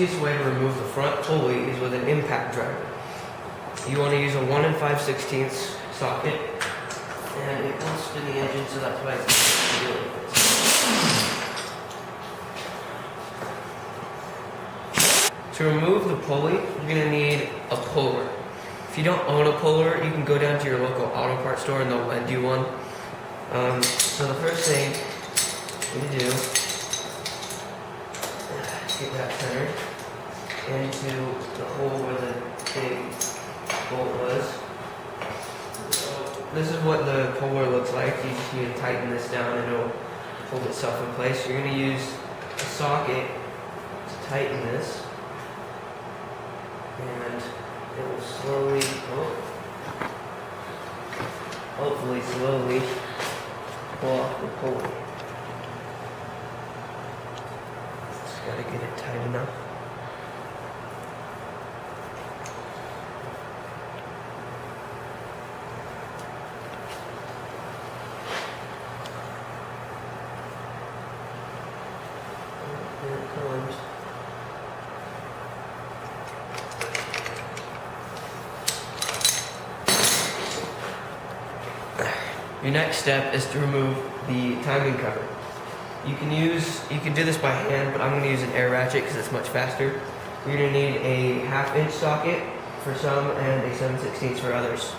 easiest way to remove the front pulley is with an impact driver. You want to use a 1 5/16 socket, and it will spin the engine, so that's why it's doing this. To remove the pulley, you're going to need a puller. If you don't own a puller, you can go down to your local auto parts store and they'll lend you one. So the first thing you do is get that centered into the hole where the big bolt was. So this is what the puller looks like. You just need to tighten this down and it'll hold itself in place. You're going to use a socket to tighten this, and it will slowly, hopefully slowly, pull off the pulley. Just gotta get it tight enough. Here it comes. Your next step is to remove the timing cover. You can do this by hand, but I'm going to use an air ratchet because it's much faster. You're going to need a 1/2 inch socket for some and a 7/16 for others.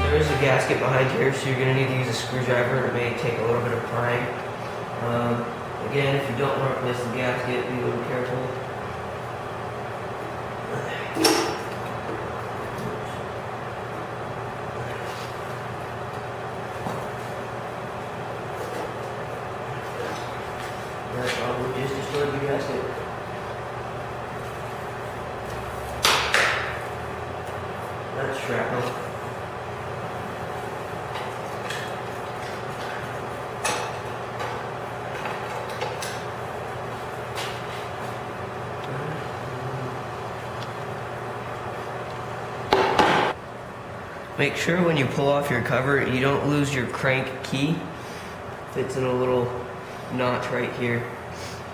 There is a gasket behind here, so you're going to need to use a screwdriver. It may take a little bit of prying. Again, if you don't want to miss the gasket, be a little careful. That probably just destroyed the gasket. That's shrapnel. Make sure when you pull off your cover, you don't lose your crank key. It's in a little notch right here.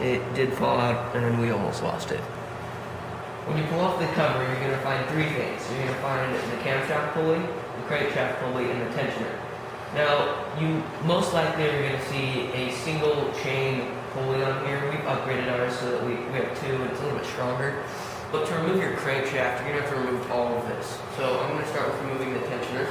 It did fall out and we almost lost it. When you pull off the cover, you're going to find 3 things. You're going to find the camshaft pulley, the crankshaft pulley, and the tensioner. Now, you most likely are going to see a single chain pulley on here. We've upgraded ours so that we have 2 and it's a little bit stronger. But to remove your crankshaft, you're going to have to remove all of this. So I'm going to start with removing the tensioner.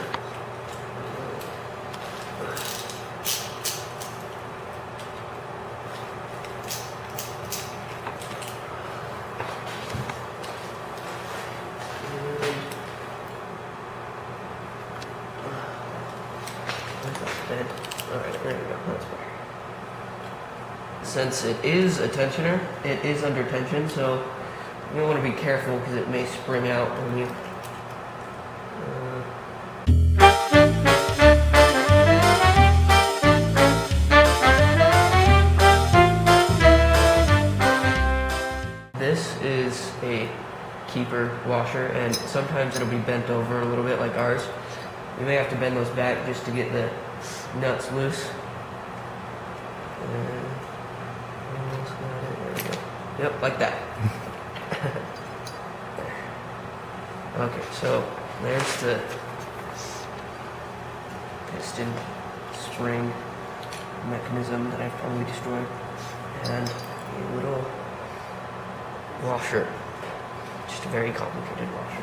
Alright, there we go. That's better. Since it is a tensioner, it is under tension, so you want to be careful because it may spring out when you. This is a keeper washer, and sometimes it'll be bent over a little bit like ours. You may have to bend those back just to get the nuts loose. Yep, like that. Okay, so there's the piston spring mechanism that I've probably destroyed, and a little washer, just a very complicated washer.